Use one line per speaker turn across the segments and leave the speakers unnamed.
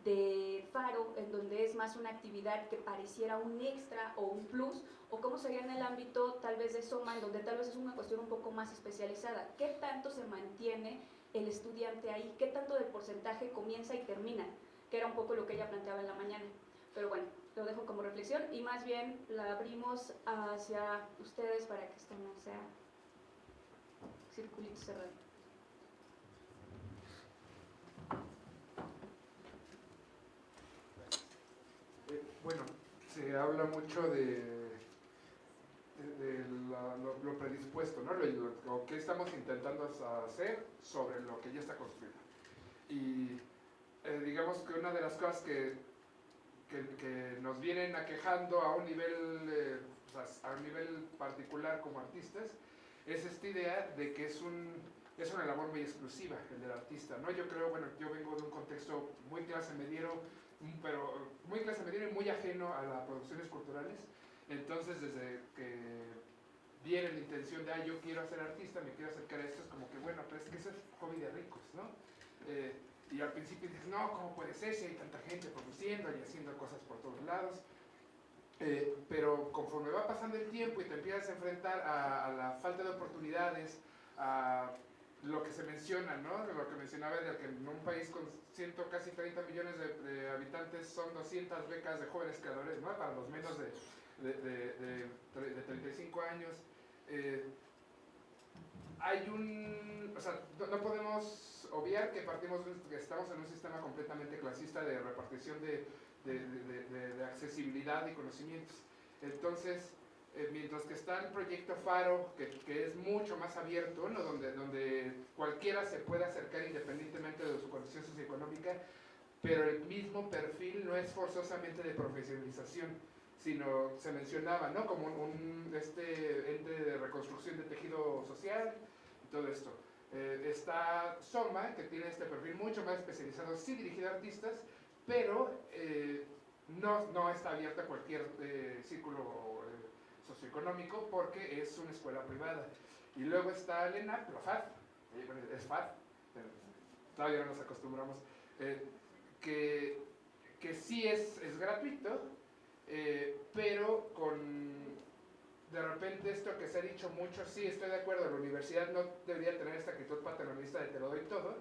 de Faro, en donde es más una actividad que pareciera un extra o un plus, o cómo sería en el ámbito tal vez de Soma, en donde tal vez es una cuestión un poco más especializada? ¿Qué tanto se mantiene el estudiante ahí? ¿Qué tanto de porcentaje comienza y termina? Que era un poco lo que ella planteaba en la mañana. Pero bueno, lo dejo como reflexión y más bien la abrimos hacia ustedes para que esto no sea circulito cerrado.
Bueno, se habla mucho de lo predispuesto, ¿no? Lo que estamos intentando hacer sobre lo que ya está construido. Y digamos que una de las cosas que nos vienen aquejando a un nivel, a un nivel particular como artistas, es esta idea de que es una labor muy exclusiva el del artista, ¿no? Yo creo, bueno, yo vengo de un contexto muy clase mediero, pero muy clase mediero y muy ajeno a las producciones culturales. Entonces, desde que viene la intención de, yo quiero ser artista, me quiero acercar a esto, es como que, bueno, pero es que eso es hobby de ricos, ¿no? Y al principio dices, no, ¿cómo puede ser si hay tanta gente produciendo y haciendo cosas por todos lados? Pero conforme va pasando el tiempo y te empiezas a enfrentar a la falta de oportunidades, a lo que se menciona, ¿no? Lo que mencionaba de que en un país con casi 30 millones de habitantes son 200 becas de jóvenes creadores, ¿no? Para los menos de 35 años. O sea, no podemos obviar que que estamos en un sistema completamente clasista de repartición de accesibilidad y conocimientos. Entonces, mientras que está el proyecto Faro, que es mucho más abierto, ¿no? donde cualquiera se puede acercar independientemente de su condición socioeconómica, pero el mismo perfil no es forzosamente de profesionalización, sino se mencionaba, ¿no? Como este ente de reconstrucción de tejido social y todo esto. Está Soma, que tiene este perfil mucho más especializado, sí dirigido a artistas, pero no está abierta a cualquier círculo socioeconómico porque es una escuela privada. Y luego está el ENAP, la FAD, es FAD, todavía no nos acostumbramos, que sí es gratuito, pero de repente esto que se ha dicho mucho, sí estoy de acuerdo, la universidad no debería tener esta actitud paternalista de te lo doy todo,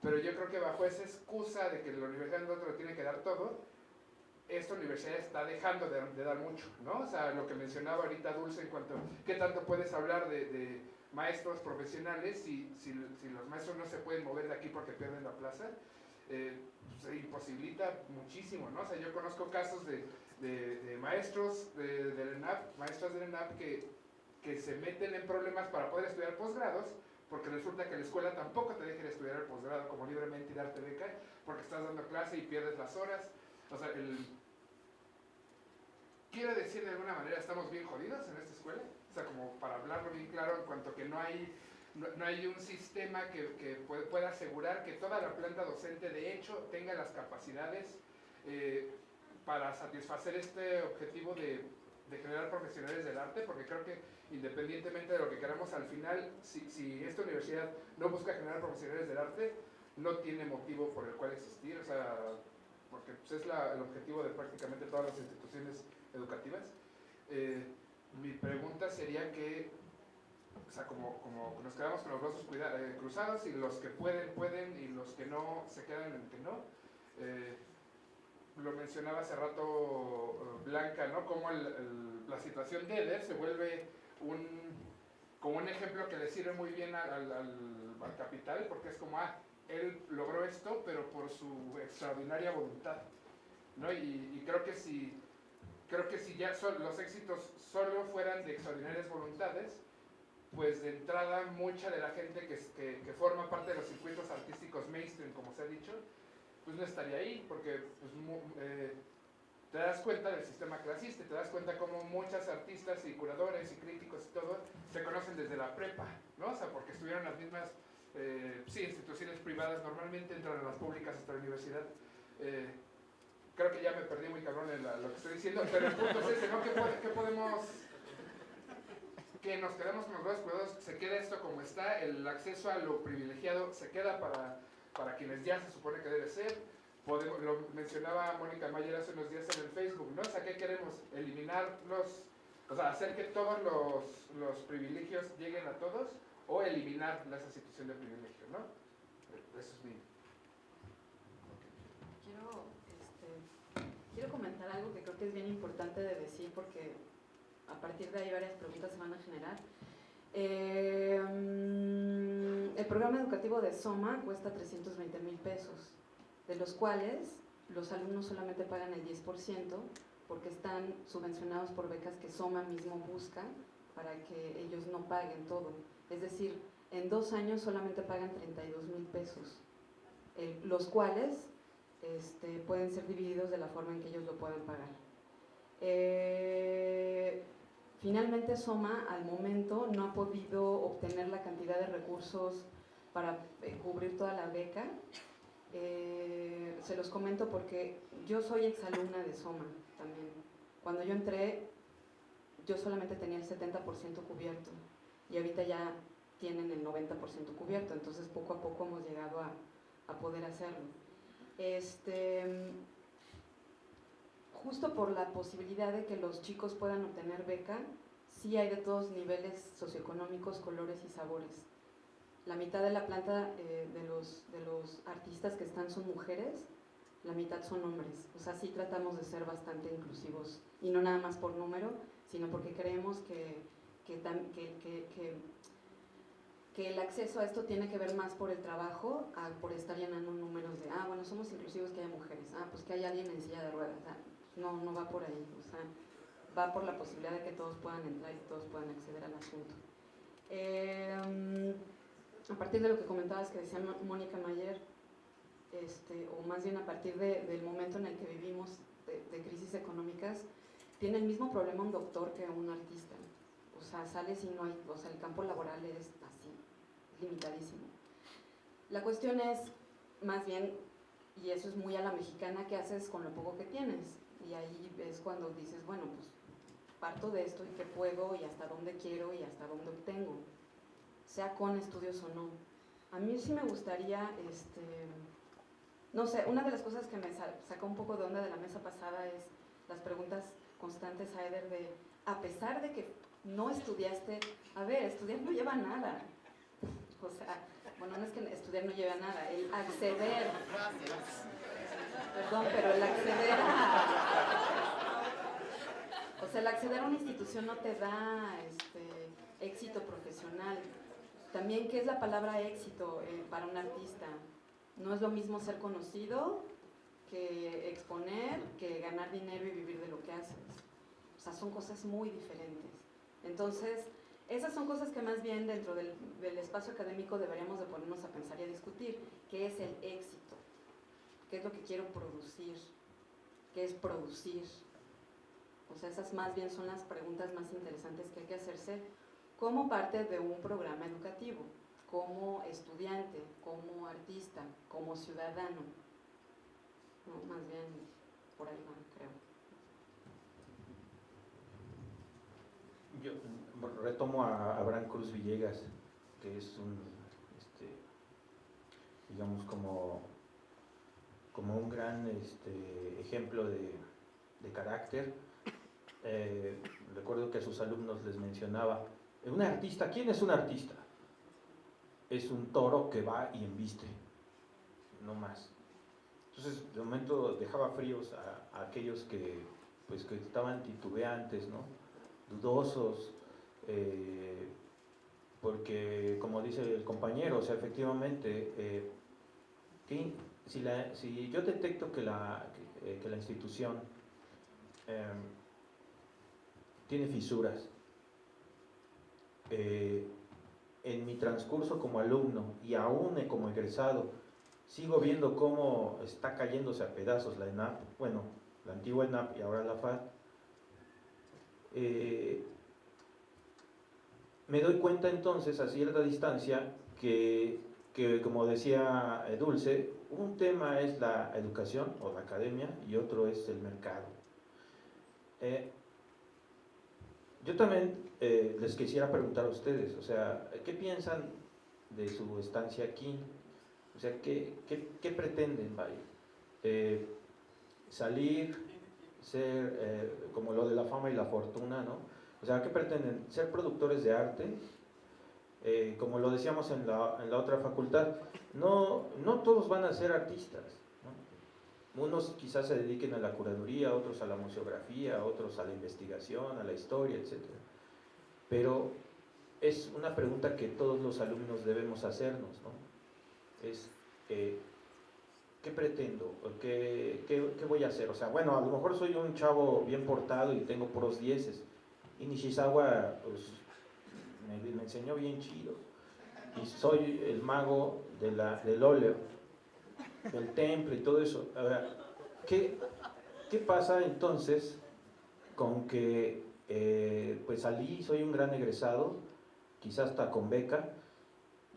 pero yo creo que bajo esa excusa de que la universidad no te lo tiene que dar todo, esta universidad está dejando de dar mucho, ¿no? O sea, lo que mencionaba ahorita Dulce en cuanto a qué tanto puedes hablar de maestros profesionales si los maestros no se pueden mover de aquí porque pierden la plaza, se imposibilita muchísimo, ¿no? O sea, yo conozco casos de maestros del ENAP, maestras del ENAP que se meten en problemas para poder estudiar posgrados, porque resulta que la escuela tampoco te deja estudiar el posgrado como libremente y darte beca, porque estás dando clase y pierdes las horas. O sea, quiero decir de alguna manera, estamos bien jodidos en esta escuela, o sea, como para hablarlo bien claro, en cuanto que no hay un sistema que pueda asegurar que toda la planta docente de hecho tenga las capacidades para satisfacer este objetivo de generar profesionales del arte, porque creo que independientemente de lo que queramos al final, si esta universidad no busca generar profesionales del arte, no tiene motivo por el cual existir, o sea, porque pues, es el objetivo de prácticamente todas las instituciones educativas. Mi pregunta sería que, o sea, como nos quedamos con los brazos cruzados y los que pueden y los que no se quedan en que no. Lo mencionaba hace rato Blanca, ¿no? Como la situación de Eder se vuelve como un ejemplo que le sirve muy bien al capital, porque es como, él logró esto, pero por su extraordinaria voluntad, ¿no? Y creo que si ya los éxitos solo fueran de extraordinarias voluntades, pues de entrada mucha de la gente que forma parte de los circuitos artísticos mainstream, como se ha dicho, pues no estaría ahí, porque pues, te das cuenta del sistema clasista, te das cuenta cómo muchas artistas y curadores y críticos y todo se conocen desde la prepa, ¿no? O sea, porque estuvieron en las mismas instituciones privadas, normalmente entran a las públicas hasta la universidad. Creo que ya me perdí muy cabrón en lo que estoy diciendo, pero el punto es ese, ¿no? ¿Qué podemos...? Que nos quedamos con los brazos cruzados, se queda esto como está, el acceso a lo privilegiado se queda para quienes ya se supone que debe ser, lo mencionaba Mónica Mayer hace unos días en el Facebook, ¿no? O sea, ¿qué queremos? Eliminar o sea, hacer que todos los privilegios lleguen a todos, o eliminar esa situación de privilegio, ¿no? Eso es mi...
Quiero comentar algo que creo que es bien importante de decir, porque a partir de ahí varias preguntas se van a generar. El programa educativo de SOMA cuesta 320,000 pesos, de los cuales los alumnos solamente pagan el 10%, porque están subvencionados por becas que SOMA mismo busca para que ellos no paguen todo. Es decir, en 2 años solamente pagan 32,000 pesos, los cuales pueden ser divididos de la forma en que ellos lo puedan pagar. Finalmente SOMA al momento no ha podido obtener la cantidad de recursos para cubrir toda la beca. Se los comento porque yo soy exalumna de SOMA también. Cuando yo entré, yo solamente tenía el 70% cubierto y ahorita ya tienen el 90% cubierto, entonces poco a poco hemos llegado a poder hacerlo. Justo por la posibilidad de que los chicos puedan obtener beca, sí hay de todos niveles socioeconómicos, colores y sabores. La mitad de la planta de los artistas que están son mujeres, la mitad son hombres. O sea, sí tratamos de ser bastante inclusivos, y no nada más por número, sino porque creemos que el acceso a esto tiene que ver más por el trabajo, por estar llenando números de, bueno, somos inclusivos, que haya mujeres, pues que haya alguien en silla de ruedas. No va por ahí, o sea, va por la posibilidad de que todos puedan entrar y todos puedan acceder al asunto. A partir de lo que comentabas que decía Mónica Mayer, o más bien a partir del momento en el que vivimos de crisis económicas, tiene el mismo problema un doctor que un artista. O sea, sales y no hay, o sea, el campo laboral es así, limitadísimo. La cuestión es, más bien, y eso es muy a la mexicana, ¿qué haces con lo poco que tienes? Y ahí es cuando dices, bueno, pues parto de esto y qué puedo y hasta dónde quiero y hasta dónde obtengo, sea con estudios o no. A mí sí me gustaría, no sé, una de las cosas que me sacó un poco de onda de la mesa pasada es las preguntas constantes a Eder de, a pesar de que no estudiaste, a ver, estudiar no lleva a nada. O sea, bueno, no es que estudiar no lleve a nada, el acceder, perdón, pero el acceder el acceder a una institución no te da éxito profesional. También, ¿qué es la palabra éxito para un artista? No es lo mismo ser conocido que exponer, que ganar dinero y vivir de lo que haces. O sea, son cosas muy diferentes. Entonces, esas son cosas que más bien dentro del espacio académico deberíamos de ponernos a pensar y a discutir. ¿Qué es el éxito? ¿Qué es lo que quiero producir? ¿Qué es producir? O sea, esas más bien son las preguntas más interesantes que hay que hacerse como parte de un programa educativo, como estudiante, como artista, como ciudadano. No, más bien por ahí va, creo.
Yo retomo a Abraham Cruz Villegas, que es un, digamos, como un gran ejemplo de carácter. Recuerdo que a sus alumnos les mencionaba, un artista, ¿quién es un artista? Es un toro que va y embiste, no más. Entonces, de momento dejaba fríos a aquellos que estaban titubeantes, ¿no? Dudosos, porque como dice el compañero, o sea, efectivamente, si yo detecto que la institución tiene fisuras, en mi transcurso como alumno y aún como egresado, sigo viendo cómo está cayéndose a pedazos la ENAP, bueno, la antigua ENAP y ahora la FAD. Me doy cuenta entonces a cierta distancia que como decía Dulce, un tema es la educación o la academia y otro es el mercado. Yo también les quisiera preguntar a ustedes, o sea, ¿qué piensan de su estancia aquí? O sea, ¿qué pretenden, vaya? salir, ser como lo de la fama y la fortuna, ¿no? O sea, ¿qué pretenden? Ser productores de arte, como lo decíamos en la otra facultad, no todos van a ser artistas, ¿no? Unos quizás se dediquen a la curaduría, otros a la museografía, otros a la investigación, a la historia, etc. Pero es una pregunta que todos los alumnos debemos hacernos, ¿no? Es, ¿qué pretendo? ¿Qué voy a hacer? O sea, bueno, a lo mejor soy un chavo bien portado y tengo puros dieces. Y Nishizawa, pues, me enseñó bien chido. Y soy el mago del óleo, del temple y todo eso. A ver, ¿qué pasa entonces con que pues salí, soy un gran egresado, quizás hasta con beca,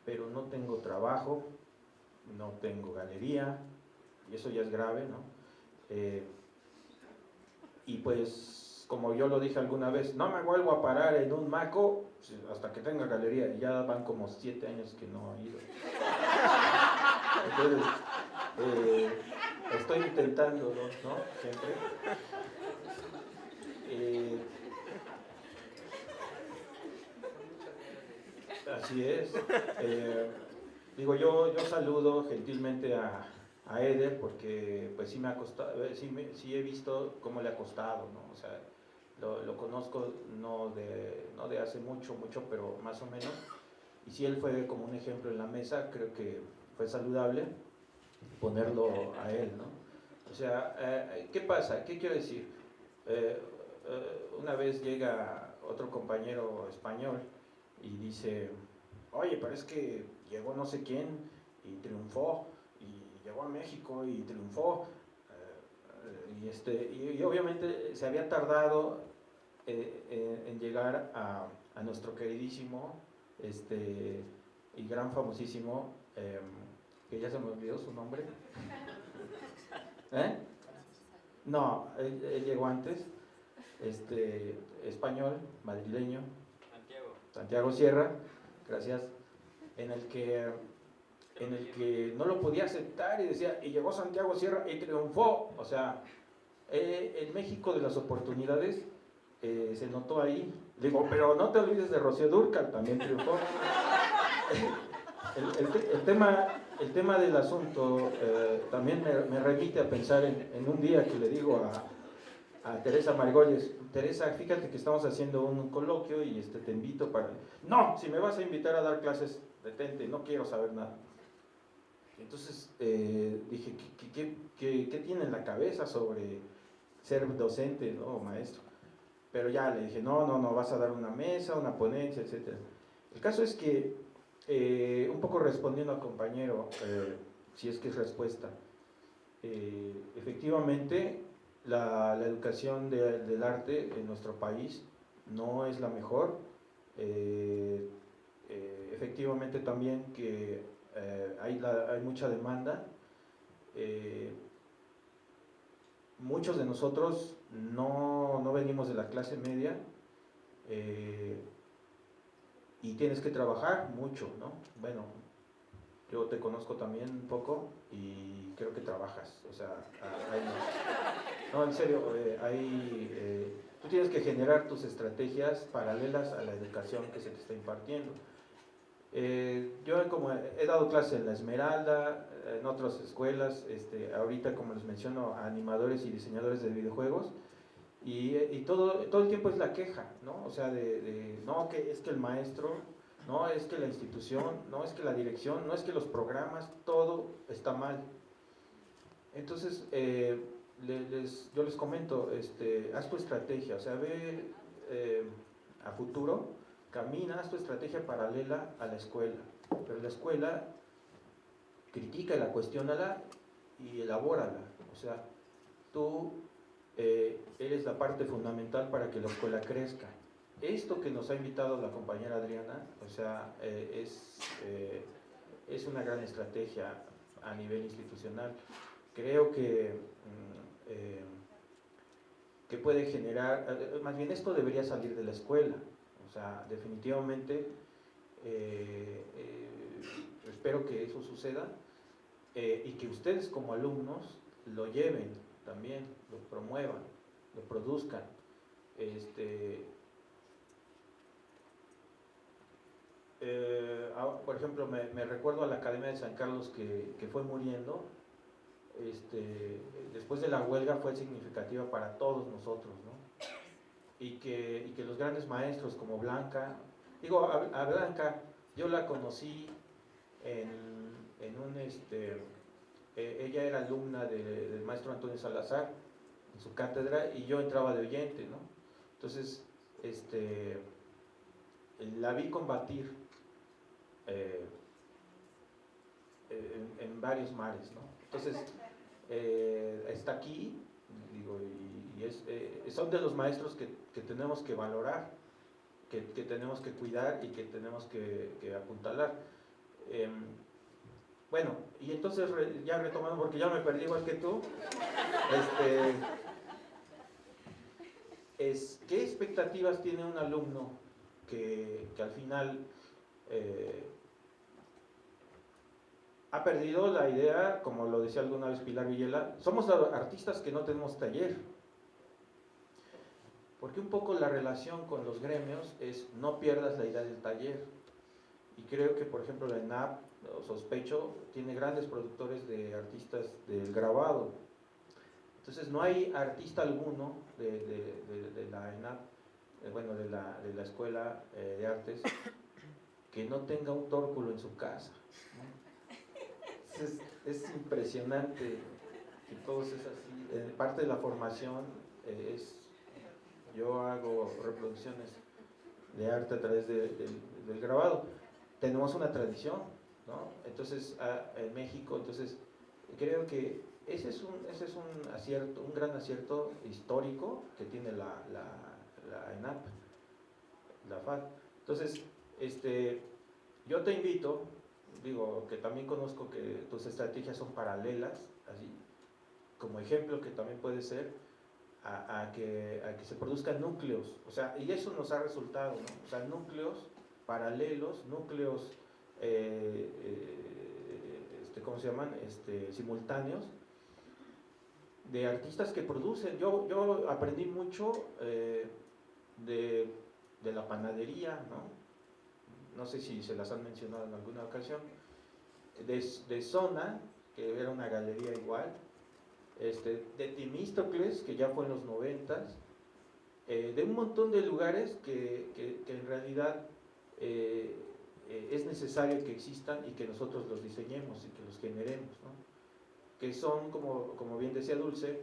pero no tengo trabajo, no tengo galería, y eso ya es grave, ¿no? Y pues, como yo lo dije alguna vez, no me vuelvo a parar en un maco hasta que tenga galería, y ya van como 7 años que no he ido. Entonces, estoy intentándolo, ¿no? Siempre. Así es. Digo, yo saludo gentilmente a Eder porque pues sí me ha costado, sí he visto cómo le ha costado, ¿no? O sea, lo conozco no de hace mucho, pero más o menos. Y si él fue como un ejemplo en la mesa, creo que fue saludable ponerlo a él, ¿no? O sea, ¿qué pasa? ¿Qué quiero decir? Una vez llega otro compañero español y dice, oye, pero es que llegó no sé quién y triunfó, y llegó a México y triunfó, y obviamente se había tardado en llegar a nuestro queridísimo y gran famosísimo, que ya se me olvidó su nombre. No, él llegó antes, español, madrileño, Santiago Sierra, gracias, en el que no lo podía aceptar y decía, y llegó Santiago Sierra y triunfó. O sea, el México de las oportunidades se notó ahí. Digo, pero no te olvides de Rocío Dúrcal, también triunfó. El tema del asunto también me remite a pensar en un día que le digo a Teresa Margolles, Teresa, fíjate que estamos haciendo un coloquio y te invito para... No, si me vas a invitar a dar clases, detente, no quiero saber nada. Entonces dije, ¿qué tiene en la cabeza sobre ser docente, ¿no? O maestro? Pero ya le dije, no, vas a dar una mesa, una ponencia, etc. El caso es que, un poco respondiendo al compañero, si es que es respuesta, efectivamente la educación del arte en nuestro país no es la mejor. Efectivamente también que hay mucha demanda. Muchos de nosotros no venimos de la clase media, y tienes que trabajar mucho, ¿no? Bueno, yo te conozco también un poco y creo que trabajas, o sea, no, en serio, tú tienes que generar tus estrategias paralelas a la educación que se te está impartiendo. Yo como he dado clases en La Esmeralda, en otras escuelas, ahorita como les menciono, a animadores y diseñadores de videojuegos, y todo el tiempo es la queja, ¿no? O sea, no, que es que el maestro, no, es que la institución, no, es que la dirección, no, es que los programas, todo está mal. Entonces, yo les comento, haz tu estrategia, o sea, ve a futuro, camina, haz tu estrategia paralela a la escuela, pero la escuela critícala, cuestiónala y elabórala. O sea, tú eres la parte fundamental para que la escuela crezca. Esto que nos ha invitado la compañera Adriana, o sea, es una gran estrategia a nivel institucional. Creo que puede generar, más bien esto debería salir de la escuela. O sea, definitivamente espero que eso suceda, y que ustedes como alumnos lo lleven también, lo promuevan, lo produzcan. Por ejemplo, me recuerdo a la Academia de San Carlos que fue muriendo. Después de la huelga fue significativa para todos nosotros, ¿no? Y que los grandes maestros como Blanca, digo, a Blanca yo la conocí en un, ella era alumna del maestro Antonio Salazar en su cátedra y yo entraba de oyente, ¿no? Entonces, la vi combatir en varios mares, ¿no? Entonces, está aquí, digo, y son de los maestros que tenemos que valorar, que tenemos que cuidar y que tenemos que apuntalar. Bueno, y entonces ya retomando, porque ya me perdí igual que tú, ¿qué expectativas tiene un alumno que al final ha perdido la idea, como lo decía alguna vez Pilar Villela? Somos artistas que no tenemos taller, porque un poco la relación con los gremios es no pierdas la idea del taller, y creo que por ejemplo la ENAP, sospecho, tiene grandes productores de artistas del grabado. Entonces no hay artista alguno de la ENAP, bueno, de la Escuela de Artes, que no tenga un tórculo en su casa, ¿no? Es impresionante que todos es así. Parte de la formación yo hago reproducciones de arte a través del grabado. Tenemos una tradición, ¿no? Entonces, en México, entonces, creo que ese es un acierto, un gran acierto histórico que tiene la ENAP, la FAD. Entonces, yo te invito, digo, que también conozco que tus estrategias son paralelas, así, como ejemplo que también puede ser, a que se produzcan núcleos, o sea, y eso nos ha resultado, ¿no? O sea, núcleos paralelos, núcleos, ¿cómo se llaman? Simultáneos, de artistas que producen. Yo aprendí mucho de la panadería, ¿no? No sé si se las han mencionado en alguna ocasión, de Zona, que era una galería igual, de Temístocles, que ya fue en los 90s, de un montón de lugares que en realidad es necesario que existan y que nosotros los diseñemos y que los generemos, ¿no? Que son, como bien decía Dulce,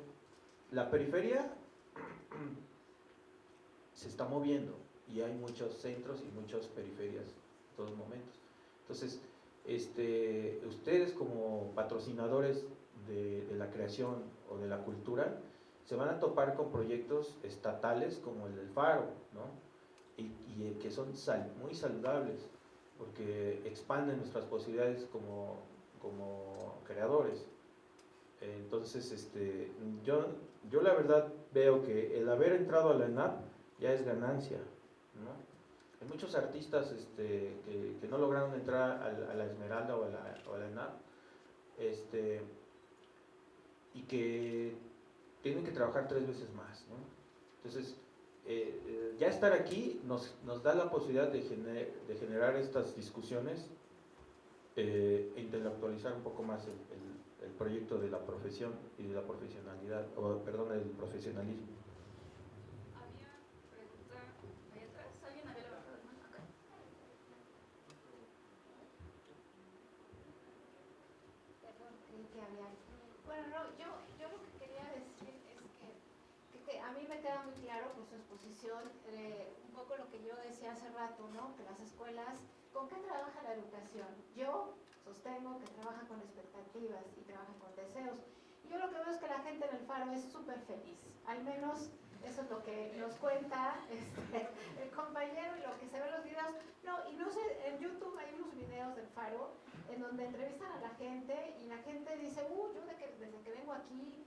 la periferia se está moviendo y hay muchos centros y muchas periferias en todos momentos. Entonces, ustedes como patrocinadores de la creación o de la cultura se van a topar con proyectos estatales como el del Faro, ¿no? Y que son muy saludables porque expanden nuestras posibilidades como creadores. Entonces, yo la verdad veo que el haber entrado a la ENAP ya es ganancia, ¿no? Hay muchos artistas que no lograron entrar a la Esmeralda o a la ENAP, y que tienen que trabajar 3 veces más, ¿no? Entonces, ya estar aquí nos da la posibilidad de generar estas discusiones e intelectualizar un poco más el proyecto de la profesión y de la profesionalidad, del profesionalismo.
Había pregunta ahí atrás. ¿Alguien había levantado la mano? Acá.
Perdón, creí que había. Bueno, no, yo lo que quería decir es que a mí me queda muy claro por su exposición un poco lo que yo decía hace rato, ¿no? Que las escuelas, ¿con qué trabaja la educación? Yo sostengo que trabaja con expectativas y trabaja con deseos. Y yo lo que veo es que la gente en el Faro es súper feliz, al menos eso es lo que nos cuenta el compañero y lo que se ve en los videos. No, y no sé, en YouTube hay unos videos del Faro en donde entrevistan a la gente y la gente dice, yo desde que vengo aquí,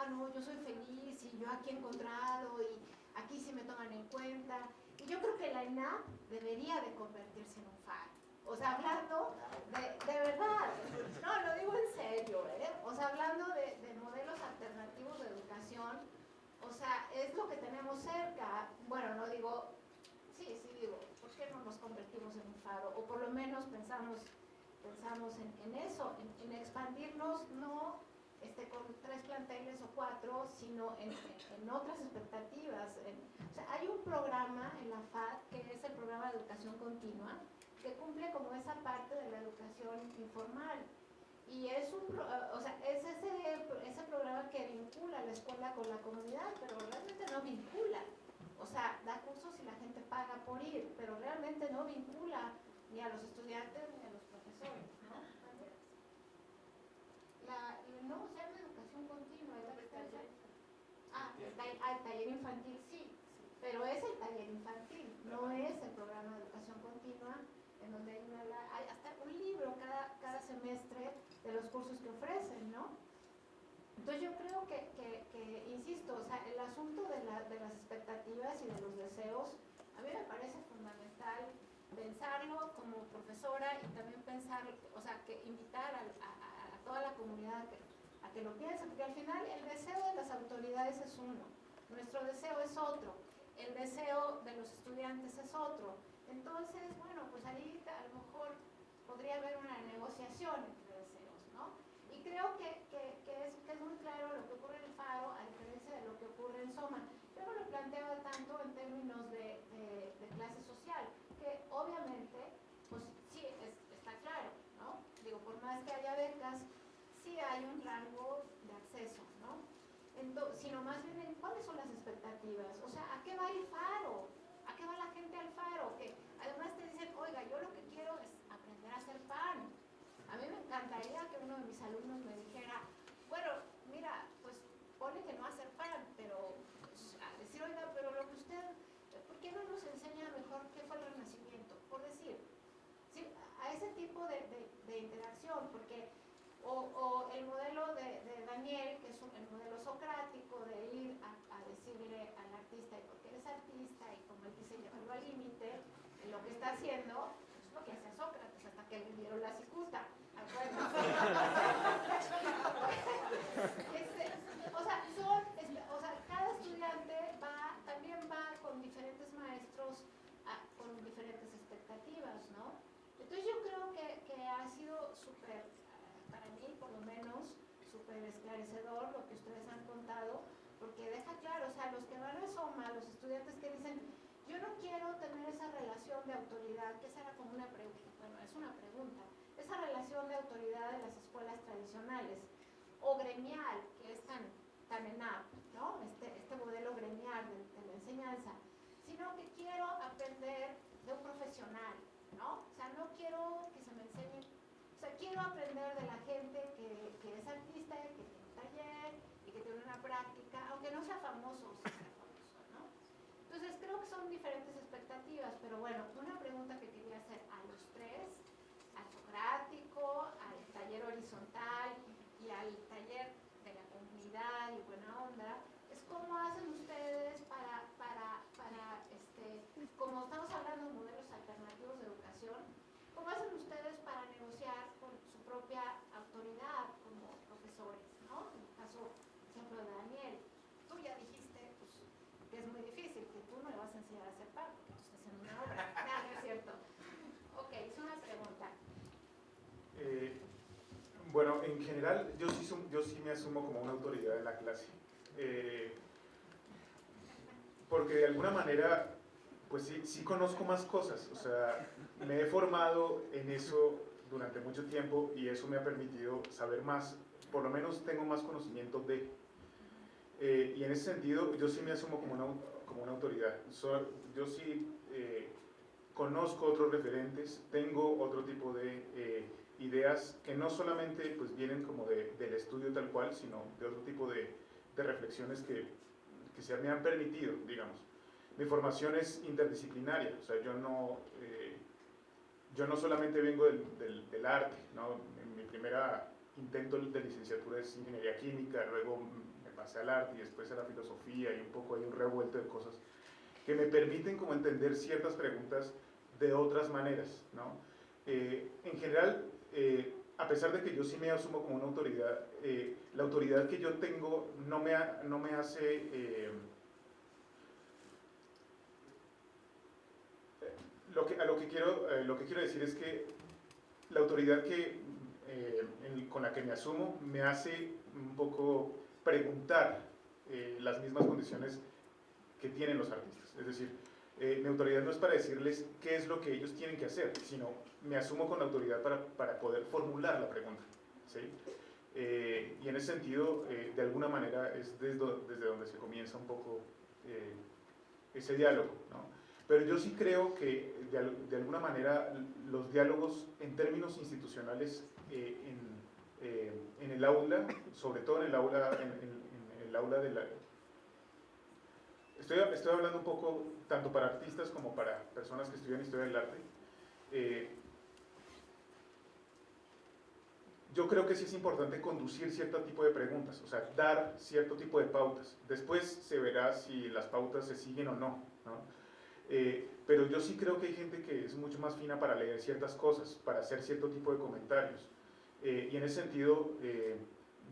no, yo soy feliz y yo aquí he encontrado y aquí sí me toman en cuenta. Y yo creo que la ENAP debería de convertirse en un Faro. O sea, hablando de verdad, no, lo digo en serio, o sea, hablando de modelos alternativos de educación, o sea, es lo que tenemos cerca. Bueno, no digo, sí digo, ¿por qué no nos convertimos en un faro? O por lo menos pensamos en eso, en expandirnos, no con 3 planteles o 4, sino en otras expectativas. O sea, hay un programa en la FAD, que es el programa de educación continua, que cumple como esa parte de la educación informal. Y es ese programa que vincula a la escuela con la comunidad, pero realmente no vincula. O sea, da cursos y la gente paga por ir, pero realmente no vincula ni a los estudiantes ni a los profesores, ¿no? No, se llama educación continua. El taller infantil sí, pero es el taller infantil, no es el programa de educación continua, en donde hay hasta un libro cada semestre de los cursos que ofrecen, ¿no? Entonces yo creo que insisto, o sea, el asunto de las expectativas y de los deseos, a mí me parece fundamental pensarlo como profesora y también pensar, o sea, que invitar a toda la comunidad a que lo piense, porque al final el deseo de las autoridades es uno, nuestro deseo es otro, el deseo de los estudiantes es otro. Entonces, bueno, pues ahí a lo mejor podría haber una negociación entre deseos, ¿no? Y creo que es muy claro lo que ocurre en el Faro, a diferencia de lo que ocurre en Soma. Yo no lo planteaba tanto en términos de clase social, que obviamente, pues sí, está claro, ¿no? Digo, por más que haya becas, sí hay un rango de acceso, ¿no? Sino más bien en cuáles son las expectativas, o sea, ¿a qué va el Faro? ¿A qué va la gente al Faro? Que además te dicen, oiga, yo lo que quiero es aprender a hacer pan. A mí me encantaría que uno de mis alumnos me dijera, bueno, mira, pues pone que no hacer pan, pero pues, a decir, oiga, pero lo que usted, ¿por qué no nos enseña mejor qué fue el Renacimiento? Por decir, ¿sí? A ese tipo de interacción, porque o el modelo de Daniel, que es el modelo socrático de ir a decirle al artista, y porque eres artista, y como él dice, llevarlo al límite, en lo que está haciendo, es lo que hacía Sócrates, hasta que le dieron la cicuta. O sea, cada estudiante también va con diferentes maestros, con diferentes expectativas, ¿no? Entonces yo creo que ha sido súper, para mí por lo menos, súper esclarecedor lo que ustedes han contado, porque deja claro, o sea, los que van a Soma, los estudiantes que dicen, yo no quiero tener esa relación de autoridad, que esa era como una pregunta, bueno, es una pregunta, esa relación de autoridad de las escuelas tradicionales, o gremial, que es tan ENAP, ¿no? Este modelo gremial de la enseñanza, sino que quiero aprender de un profesional, ¿no? O sea, no quiero que se me enseñe, o sea, quiero aprender de la gente que es artista, que tiene un taller y que tiene una práctica, aunque no sea famoso, o sea famoso, ¿no? Entonces creo que son diferentes expectativas, pero bueno, una pregunta que quería hacer a los tres, al socrático, al taller horizontal y al taller de la comunidad y buena onda, es cómo hacen ustedes como estamos hablando de modelos alternativos de educación, ¿cómo hacen ustedes para negociar con su propia autoridad como profesores, ¿no? En el caso, por ejemplo, de Daniel, tú ya dijiste pues, que es muy difícil, que tú no le vas a enseñar a hacer pan, porque tú estás haciendo una obra. No es cierto. Ok, es una pregunta.
Bueno, en general, yo sí me asumo como una autoridad en la clase. Porque de alguna manera, pues sí conozco más cosas, o sea, me he formado en eso durante mucho tiempo y eso me ha permitido saber más, por lo menos tengo más conocimiento de. Y en ese sentido, yo sí me asumo como una autoridad. Yo sí conozco otros referentes, tengo otro tipo de ideas que no solamente pues, vienen como del estudio tal cual, sino de otro tipo de reflexiones que se me han permitido, digamos. Mi formación es interdisciplinaria, o sea, yo no solamente vengo del arte, ¿no? Mi primera intento de licenciatura es ingeniería química, luego me pasé al arte y después a la filosofía y un poco hay un revuelto de cosas que me permiten como entender ciertas preguntas de otras maneras, ¿no? En general, a pesar de que yo sí me asumo como una autoridad, la autoridad que yo tengo no me hace... lo que quiero decir es que la autoridad con la que me asumo me hace un poco preguntar las mismas condiciones que tienen los artistas. Es decir, mi autoridad no es para decirles qué es lo que ellos tienen que hacer, sino me asumo con la autoridad para poder formular la pregunta. ¿Sí? Y en ese sentido, de alguna manera, es desde donde se comienza un poco ese diálogo, ¿no? Pero yo sí creo que de alguna manera los diálogos en términos institucionales en el aula, sobre todo en el aula, en el aula de la... Estoy hablando un poco tanto para artistas como para personas que estudian historia del arte. Yo creo que sí es importante conducir cierto tipo de preguntas, o sea, dar cierto tipo de pautas. Después se verá si las pautas se siguen o no, ¿no? Pero yo sí creo que hay gente que es mucho más fina para leer ciertas cosas, para hacer cierto tipo de comentarios. Y en ese sentido,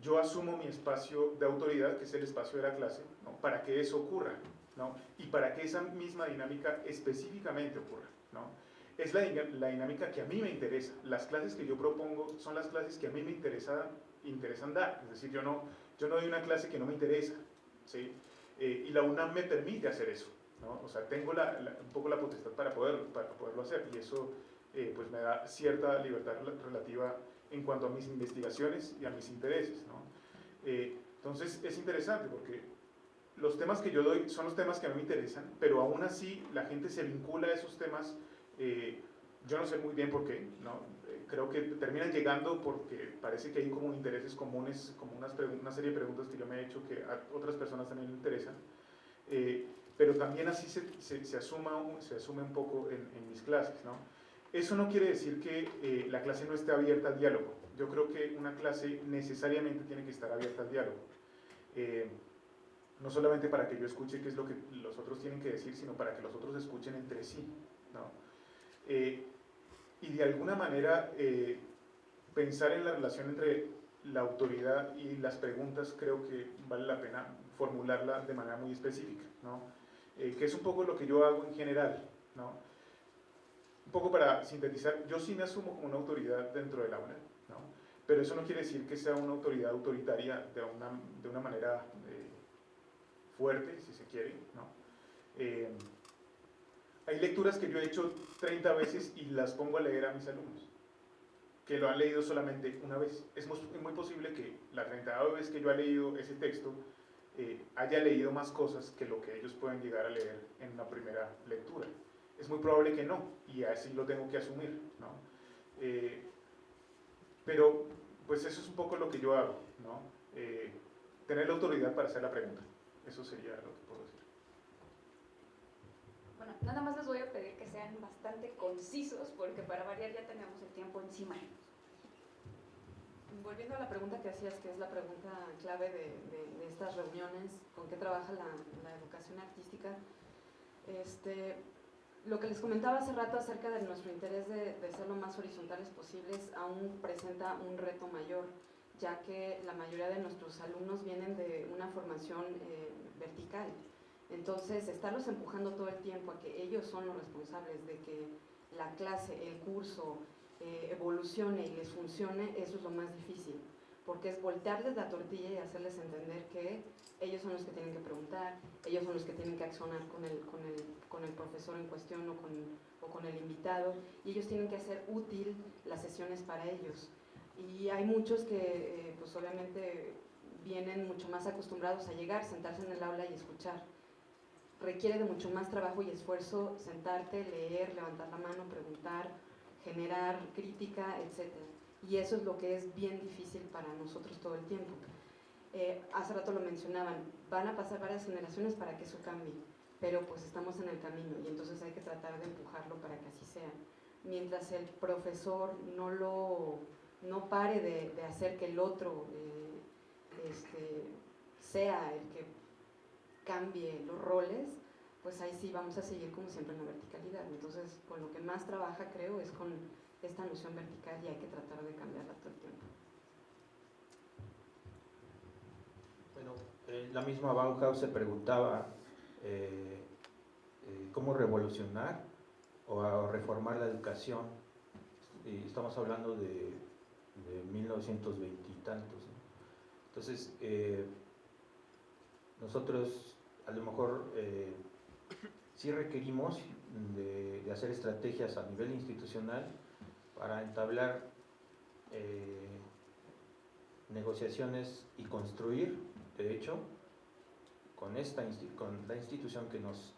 yo asumo mi espacio de autoridad, que es el espacio de la clase, ¿no? Para que eso ocurra, ¿no? Y para que esa misma dinámica específicamente ocurra, ¿no? Es la dinámica que a mí me interesa. Las clases que yo propongo son las clases que a mí me interesan dar. Es decir, yo no doy una clase que no me interesa, ¿sí? Y la UNAM me permite hacer eso, ¿no? O sea, tengo un poco la potestad para poderlo hacer, y eso pues me da cierta libertad relativa en cuanto a mis investigaciones y a mis intereses, ¿no? Entonces es interesante porque los temas que yo doy son los temas que a mí me interesan, pero aún así la gente se vincula a esos temas. Yo no sé muy bien por qué, ¿no? Creo que terminan llegando porque parece que hay como intereses comunes, como una serie de preguntas que yo me he hecho que a otras personas también les interesan. Pero también así se asume un poco en mis clases, ¿no? Eso no quiere decir que la clase no esté abierta al diálogo. Yo creo que una clase necesariamente tiene que estar abierta al diálogo. No solamente para que yo escuche qué es lo que los otros tienen que decir, sino para que los otros escuchen entre sí, ¿no? Y de alguna manera pensar en la relación entre la autoridad y las preguntas, creo que vale la pena formularla de manera muy específica, ¿no? Que es un poco lo que yo hago en general, ¿no? Un poco para sintetizar, yo sí me asumo como una autoridad dentro del aula, ¿no? Pero eso no quiere decir que sea una autoridad autoritaria de una manera fuerte, si se quiere, ¿no? Hay lecturas que yo he hecho 30 veces y las pongo a leer a mis alumnos, que lo han leído solamente una vez. Es muy posible que la 30ª vez que yo he leído ese texto haya leído más cosas que lo que ellos pueden llegar a leer en una primera lectura. Es muy probable que no, y así lo tengo que asumir, ¿no? Pero pues eso es un poco lo que yo hago, ¿no? Tener la autoridad para hacer la pregunta. Eso sería lo que puedo decir.
Bueno, nada más les voy a pedir que sean bastante concisos, porque para variar ya tenemos el tiempo encima.
Volviendo a la pregunta que hacías, que es la pregunta clave de estas reuniones, ¿con qué trabaja la educación artística? Lo que les comentaba hace rato acerca de nuestro interés de ser lo más horizontales posibles aún presenta un reto mayor, ya que la mayoría de nuestros alumnos vienen de una formación vertical. Entonces, estarlos empujando todo el tiempo a que ellos son los responsables de que la clase, el curso, evolucione y les funcione, eso es lo más difícil, porque es voltearles la tortilla y hacerles entender que ellos son los que tienen que preguntar, ellos son los que tienen que accionar con el profesor en cuestión o con el invitado, y ellos tienen que hacer útil las sesiones para ellos. Y hay muchos que pues obviamente vienen mucho más acostumbrados a llegar, sentarse en el aula y escuchar. Requiere de mucho más trabajo y esfuerzo sentarte, leer, levantar la mano, preguntar, generar crítica, etc. Y eso es lo que es bien difícil para nosotros todo el tiempo. Hace rato lo mencionaban, van a pasar varias generaciones para que eso cambie, pero pues estamos en el camino y entonces hay que tratar de empujarlo para que así sea. Mientras el profesor no pare de hacer que el otro sea el que cambie los roles, pues ahí sí vamos a seguir como siempre en la verticalidad. Entonces, con lo que más trabaja, creo, es con esta noción vertical y hay que tratar de cambiarla todo el tiempo.
Bueno, la misma Bauhaus se preguntaba cómo revolucionar o reformar la educación. Y estamos hablando de 1920 y tantos, ¿no? Entonces, nosotros a lo mejor sí requerimos de hacer estrategias a nivel institucional para entablar negociaciones y construir, de hecho, con la institución que nos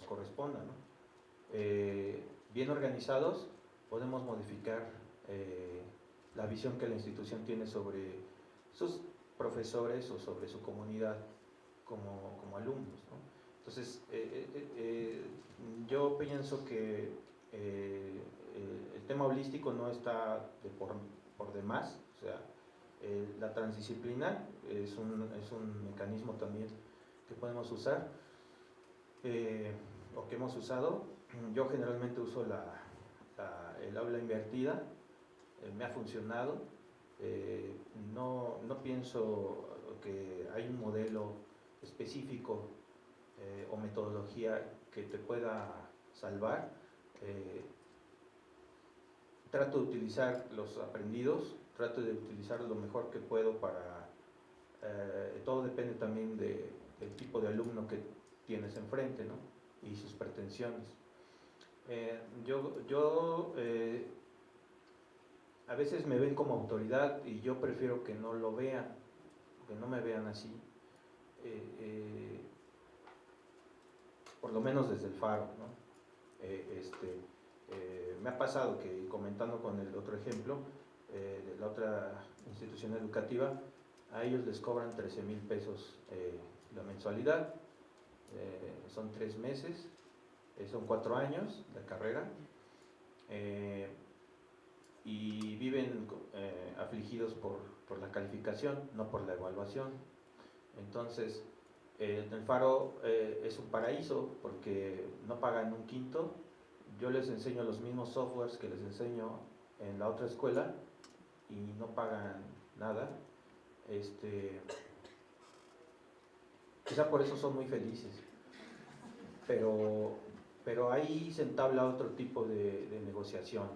corresponda, ¿no? Bien organizados podemos modificar la visión que la institución tiene sobre sus profesores o sobre su comunidad como alumnos, ¿no? Entonces, yo pienso que el tema holístico no está por demás, o sea, la transdisciplina es un mecanismo también que podemos usar o que hemos usado. Yo generalmente uso el aula invertida, me ha funcionado. No pienso que hay un modelo específico o metodología que te pueda salvar. Trato de utilizar los aprendidos, trato de utilizar lo mejor que puedo para... todo depende también del tipo de alumno que tienes enfrente, ¿no? Y sus pretensiones. A veces me ven como autoridad y yo prefiero que no lo vean, que no me vean así. Por lo menos desde el Faro, ¿no? Me ha pasado que, comentando con el otro ejemplo, de la otra institución educativa, a ellos les cobran 13,000 pesos la mensualidad, son 3 meses, son 4 años de carrera, y viven afligidos por la calificación, no por la evaluación. Entonces, el Faro es un paraíso porque no pagan un quinto. Yo les enseño los mismos softwares que les enseño en la otra escuela y no pagan nada. Quizá por eso son muy felices, pero ahí se entabla otro tipo de negociación.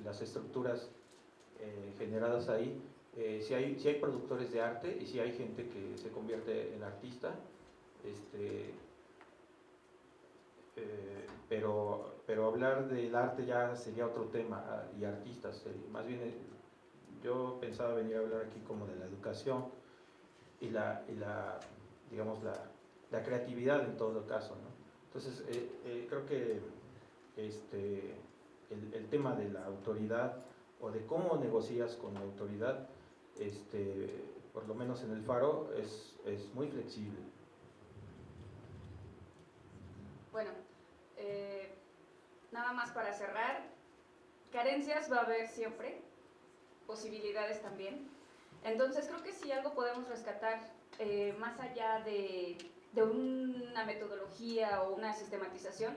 Las estructuras generadas ahí, si hay productores de arte y si hay gente que se convierte en artista, pero hablar del arte ya sería otro tema, y artistas, más bien yo pensaba venir a hablar aquí como de la educación y digamos la creatividad en todo caso, ¿no? Entonces creo que el tema de la autoridad o de cómo negocias con la autoridad, por lo menos en el Faro, es muy flexible.
Bueno, nada más para cerrar, carencias va a haber siempre, posibilidades también. Entonces creo que si algo podemos rescatar, más allá de una metodología o una sistematización,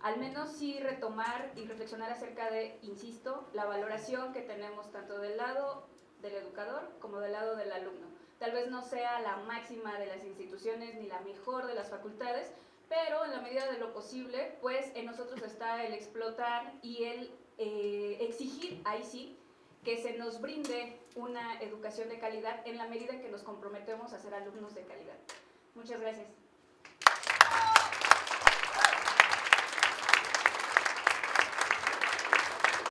al menos sí retomar y reflexionar acerca de, insisto, la valoración que tenemos tanto del lado del educador como del lado del alumno. Tal vez no sea la máxima de las instituciones ni la mejor de las facultades, pero en la medida de lo posible, pues en nosotros está el explotar y el exigir, ahí sí, que se nos brinde una educación de calidad en la medida en que nos comprometemos a ser alumnos de calidad. Muchas gracias.